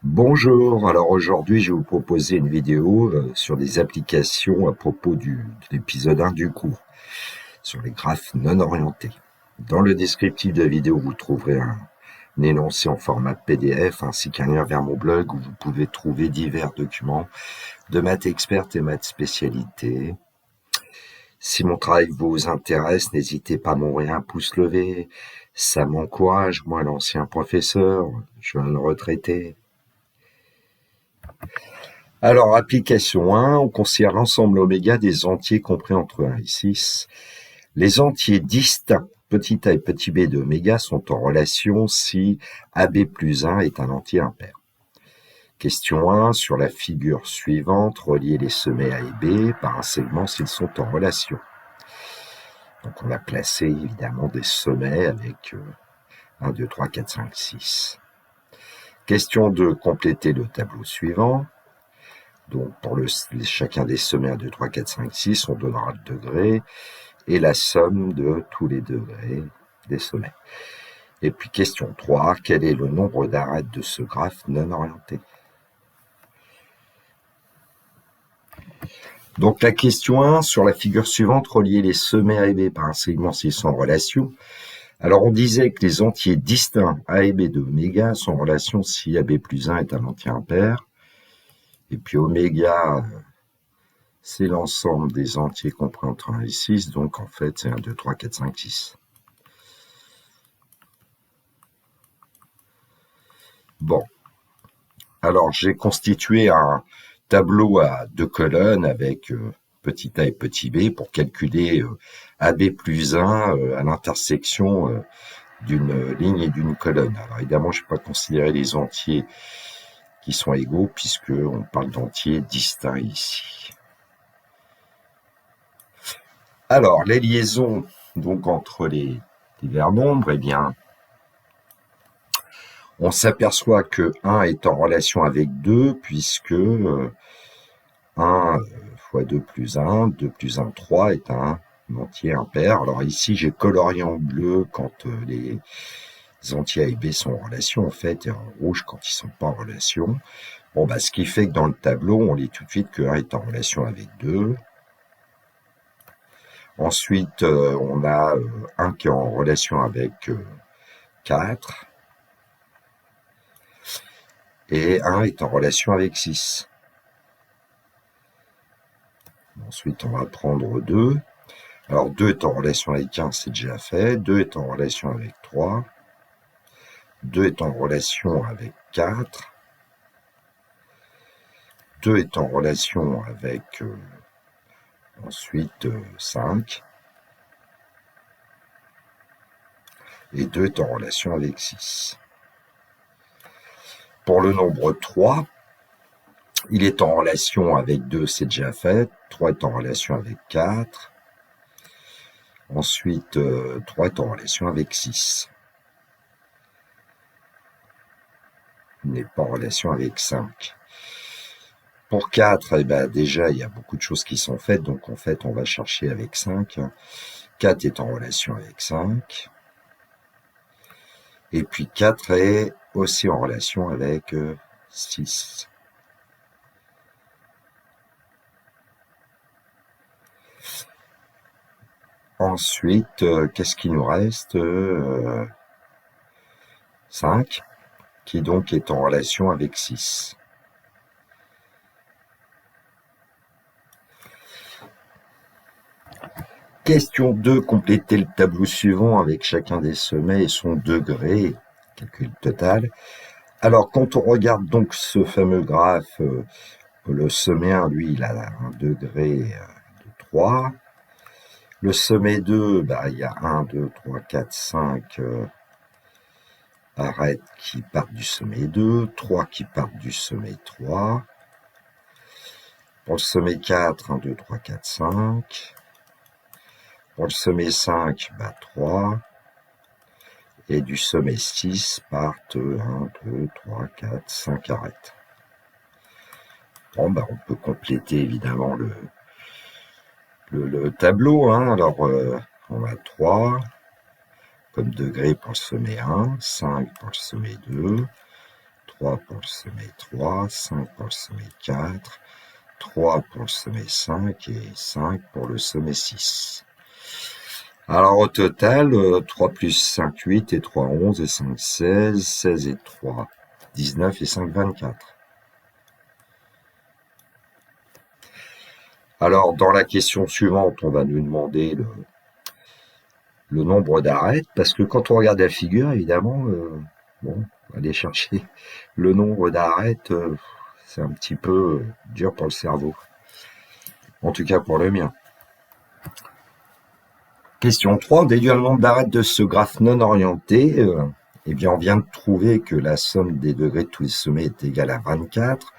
Bonjour, alors aujourd'hui je vais vous proposer une vidéo sur des applications à propos de l'épisode 1 du cours, sur les graphes non orientés. Dans le descriptif de la vidéo, vous trouverez un énoncé en format PDF ainsi qu'un lien vers mon blog où vous pouvez trouver divers documents de maths experte et maths spécialité. Si mon travail vous intéresse, n'hésitez pas à m'envoyer un pouce levé, ça m'encourage, moi l'ancien professeur, jeune retraité. Alors, application 1, on considère l'ensemble oméga des entiers compris entre 1 et 6. Les entiers distincts, petit a et petit b de oméga, sont en relation si AB plus 1 est un entier impair. Question 1, sur la figure suivante, relier les sommets A et B par un segment s'ils sont en relation. Donc on a placé évidemment des sommets avec 1, 2, 3, 4, 5, 6. Question 2, compléter le tableau suivant. Donc, pour chacun des sommets 1, 2, 3, 4, 5, 6, on donnera le degré et la somme de tous les degrés des sommets. Et puis, question 3, quel est le nombre d'arêtes de ce graphe non orienté? Donc, la question 1, sur la figure suivante, relier les sommets A et B par un segment s'ils sont en relation. Alors, on disait que les entiers distincts A et B de oméga sont en relation si AB plus 1 est un entier impair. Et puis, oméga, c'est l'ensemble des entiers compris entre 1 et 6, donc en fait c'est 1, 2, 3, 4, 5, 6. Bon, alors j'ai constitué un tableau à 2 colonnes avec petit a et petit b pour calculer AB plus 1 à l'intersection d'une ligne et d'une colonne. Alors évidemment je ne vais pas considérer les entiers qui sont égaux puisqu'on parle d'entiers distincts ici. Alors, les liaisons donc entre les divers nombres, eh bien, on s'aperçoit que 1 est en relation avec 2 puisque 1 fois 2 plus 1, 2 plus 1, 3 est un entier impair. Alors ici, j'ai colorié en bleu quand les entiers A et B sont en relation, en fait, et en rouge quand ils sont pas en relation. Bon, bah, ce qui fait que dans le tableau, on lit tout de suite que 1 est en relation avec 2. Ensuite, on a 1 qui est en relation avec 4. Et 1 est en relation avec 6. Ensuite, on va prendre 2. Alors, 2 est en relation avec 1, c'est déjà fait. 2 est en relation avec 3. 2 est en relation avec 4. 2 est en relation avec ensuite 5. Et 2 est en relation avec 6. Pour le nombre 3, il est en relation avec 2, c'est déjà fait. 3 est en relation avec 4. Ensuite, 3 est en relation avec 6. Il n'est pas en relation avec 5. Pour 4, eh ben, déjà, il y a beaucoup de choses qui sont faites. Donc, en fait, on va chercher avec 5. 4 est en relation avec 5. Et puis 4 est aussi en relation avec 6. Ensuite, qu'est-ce qui nous reste 5, qui donc est en relation avec 6. Question 2, compléter le tableau suivant avec chacun des sommets et son degré, calcul total. Alors, quand on regarde donc ce fameux graphe, le sommet 1, lui, il a un degré de 3. Le sommet 2, bah, il y a 1, 2, 3, 4, 5 arêtes qui partent du sommet 2, 3 qui partent du sommet 3. Pour le sommet 4, 1, 2, 3, 4, 5. Pour le sommet 5, bah, 3. Et du sommet 6 partent 1, 2, 3, 4, 5 arêtes. Bon, bah, on peut compléter évidemment le tableau. Hein. Alors, on a 3 comme degré pour le sommet 1, 5 pour le sommet 2, 3 pour le sommet 3, 5 pour le sommet 4, 3 pour le sommet 5 et 5 pour le sommet 6. Alors au total, 3 plus 5, 8 et 3, 11 et 5, 16, 16 et 3, 19 et 5, 24. Alors dans la question suivante, on va nous demander le nombre d'arêtes, parce que quand on regarde la figure, évidemment, bon, aller chercher le nombre d'arêtes, c'est un petit peu dur pour le cerveau. En tout cas pour le mien. Question 3, déduire le nombre d'arêtes de ce graphe non orienté. Eh bien, on vient de trouver que la somme des degrés de tous les sommets est égale à 24.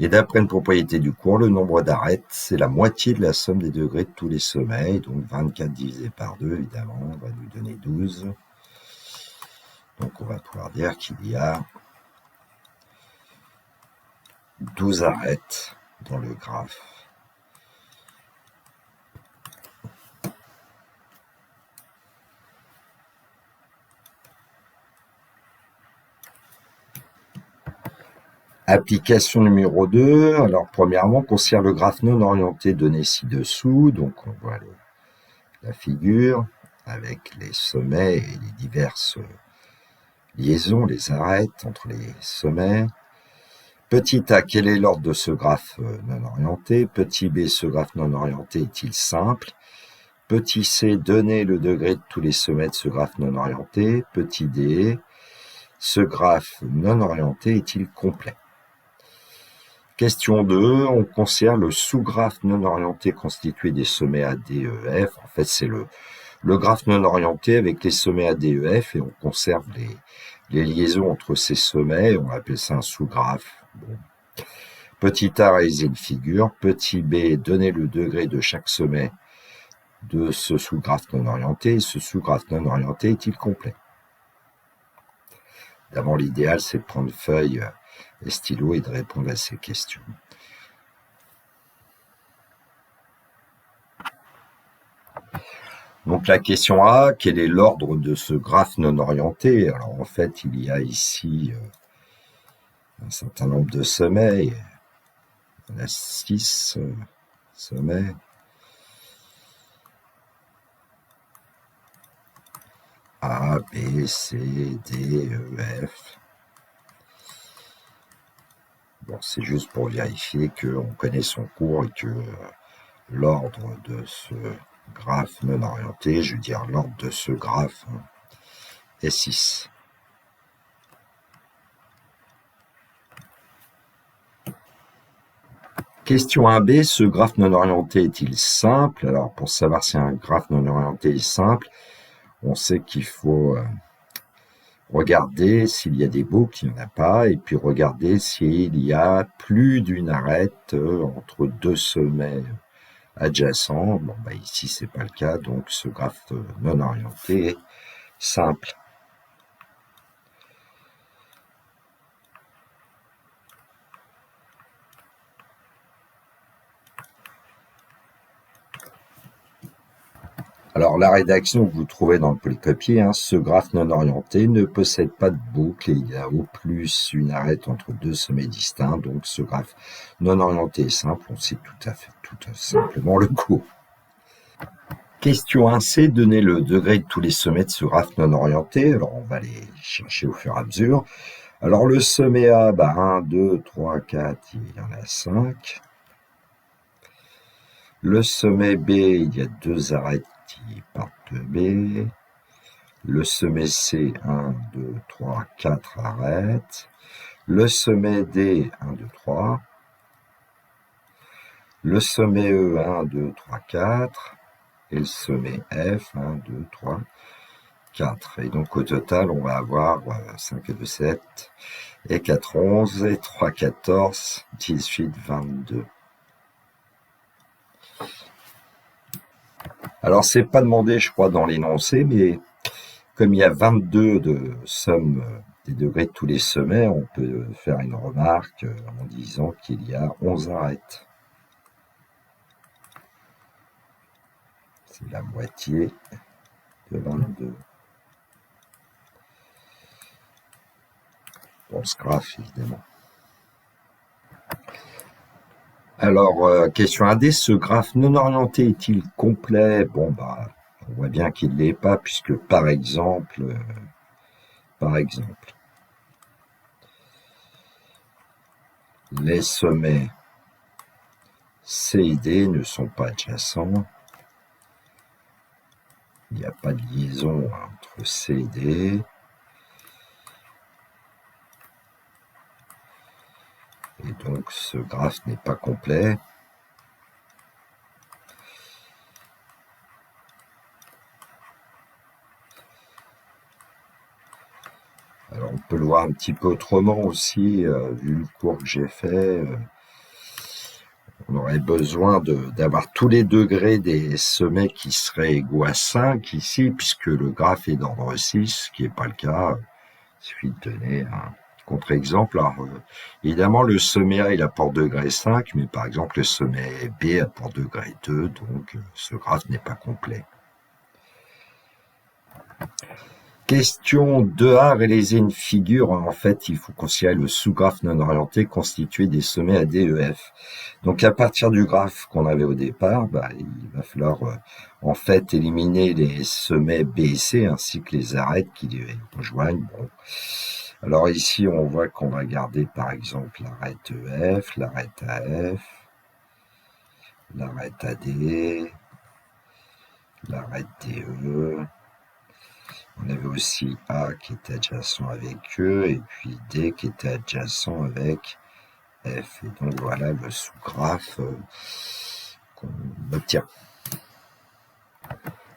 Et d'après une propriété du cours, le nombre d'arêtes, c'est la moitié de la somme des degrés de tous les sommets. Donc 24 divisé par 2, évidemment, va nous donner 12. Donc on va pouvoir dire qu'il y a 12 arêtes dans le graphe. Application numéro 2. Alors premièrement, considère le graphe non orienté donné ci-dessous. Donc on voit la figure avec les sommets et les diverses liaisons, les arêtes entre les sommets. Petit a, quel est l'ordre de ce graphe non orienté? Petit b, ce graphe non orienté est-il simple? Petit c, donnez le degré de tous les sommets de ce graphe non orienté. Petit d, ce graphe non orienté est-il complet? Question 2, on considère le sous-graphe non orienté constitué des sommets A, D, E, F. En fait, c'est le graphe non orienté avec les sommets A, D, E, F, et on conserve les liaisons entre ces sommets, on appelle ça un sous-graphe. Bon. Petit a, réaliser une figure. Petit b, donner le degré de chaque sommet de ce sous-graphe non orienté. Ce sous-graphe non orienté est-il complet? D'abord, l'idéal, c'est de prendre feuille et stylo et de répondre à ces questions. Donc la question A, quel est l'ordre de ce graphe non orienté? Alors en fait, il y a ici un certain nombre de sommets. Il y en a 6 sommets. A, B, C, D, E, F. Bon, c'est juste pour vérifier qu'on connaît son cours et que l'ordre de ce graphe non orienté, je veux dire l'ordre de ce graphe est 6. Question 1b, ce graphe non orienté est-il simple? Alors pour savoir si un graphe non orienté est simple, on sait qu'il faut regarder s'il y a des boucles, il n'y en a pas, et puis regarder s'il y a plus d'une arête entre deux sommets adjacents. Bon, bah ici c'est pas le cas, donc ce graphe non orienté est simple. Alors la rédaction que vous trouvez dans le polycopier, ce graphe non orienté ne possède pas de boucle et il y a au plus une arête entre deux sommets distincts, donc ce graphe non orienté est simple, on sait tout simplement le cours. Question 1c, donnez le degré de tous les sommets de ce graphe non orienté. Alors on va les chercher au fur et à mesure. Alors le sommet A, 1, 2, 3, 4, il y en a 5. Le sommet B, il y a deux arêtes qui partent de B. Le sommet C, 1, 2, 3, 4 arêtes. Le sommet D, 1, 2, 3. Le sommet E, 1, 2, 3, 4. Et le sommet F, 1, 2, 3, 4. Et donc au total, on va avoir 5 et 2, 7. Et 4, 11. Et 3, 14. 18, 22. Alors c'est pas demandé, je crois, dans l'énoncé, mais comme il y a 22 de somme des degrés de tous les sommets, on peut faire une remarque en disant qu'il y a 11 arêtes. C'est la moitié de 22. pour ce graphe, évidemment. Alors, question 1D, ce graphe non orienté est-il complet? Bon, bah, on voit bien qu'il ne l'est pas, puisque par exemple, les sommets C et D ne sont pas adjacents. Il n'y a pas de liaison entre C et D. Et donc, ce graphe n'est pas complet. Alors, on peut le voir un petit peu autrement aussi, vu le cours que j'ai fait. On aurait besoin d'avoir tous les degrés des sommets qui seraient égaux à 5 ici, puisque le graphe est d'ordre 6, ce qui n'est pas le cas. Il suffit de donner un contre-exemple. Alors, évidemment, le sommet A, il apporte degré 5, mais par exemple, le sommet B apporte degré 2, donc ce graphe n'est pas complet. Question 2A, réaliser une figure. En fait, il faut considérer le sous-graphe non orienté constitué des sommets à DEF. Donc, à partir du graphe qu'on avait au départ, bah, il va falloir en fait éliminer les sommets B et C ainsi que les arêtes qui les rejoignent. Bon. Alors ici, on voit qu'on va garder par exemple l'arête EF, l'arête AF, l'arête AD, l'arête DE. On avait aussi A qui était adjacent avec E et puis D qui était adjacent avec F. Et donc voilà le sous-graphe qu'on obtient.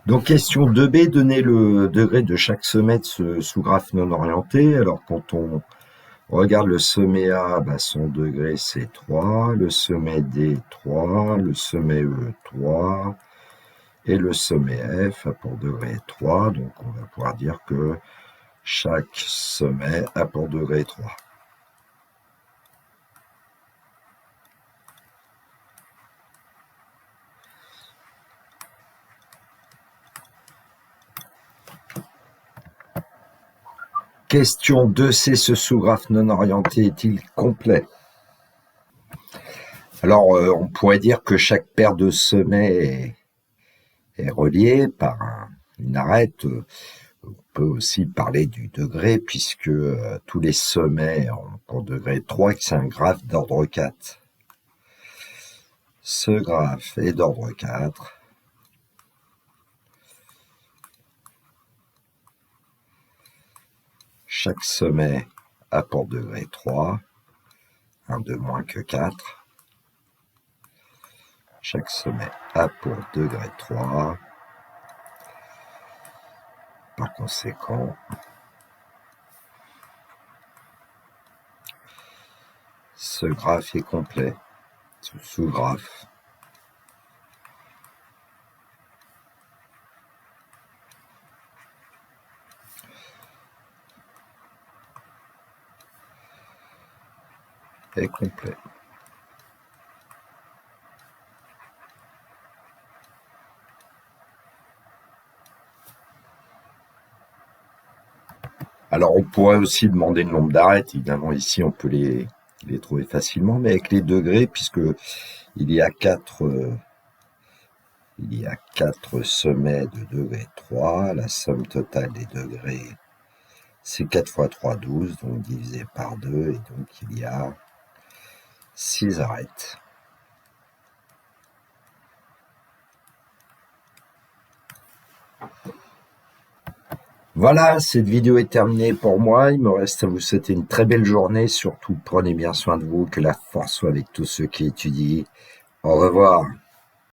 Donc question 2B, donner le degré de chaque sommet de ce sous-graphe non orienté. Alors quand on regarde le sommet A, bah, son degré c'est 3, le sommet D 3, le sommet E 3, et le sommet F a pour degré 3, donc on va pouvoir dire que chaque sommet a pour degré 3. Question 2C, ce sous-graphe non orienté est-il complet? Alors, on pourrait dire que chaque paire de sommets est reliée par une arête. On peut aussi parler du degré, puisque tous les sommets ont pour degré 3 et que c'est un graphe d'ordre 4. Ce graphe est d'ordre 4. Chaque sommet a pour degré 3, un de moins que 4. Chaque sommet a pour degré 3. Par conséquent, ce graphe est complet, ce sous-graphe. Est complet. Alors, on pourrait aussi demander le nombre d'arêtes. Évidemment, ici, on peut les trouver facilement, mais avec les degrés, puisque il y a 4 sommets de degré 3. La somme totale des degrés, c'est 4 fois 3, 12, donc divisé par 2, et donc il y a 6 arêtes. Voilà, cette vidéo est terminée pour moi. Il me reste à vous souhaiter une très belle journée. Surtout, prenez bien soin de vous. Que la force soit avec tous ceux qui étudient. Au revoir.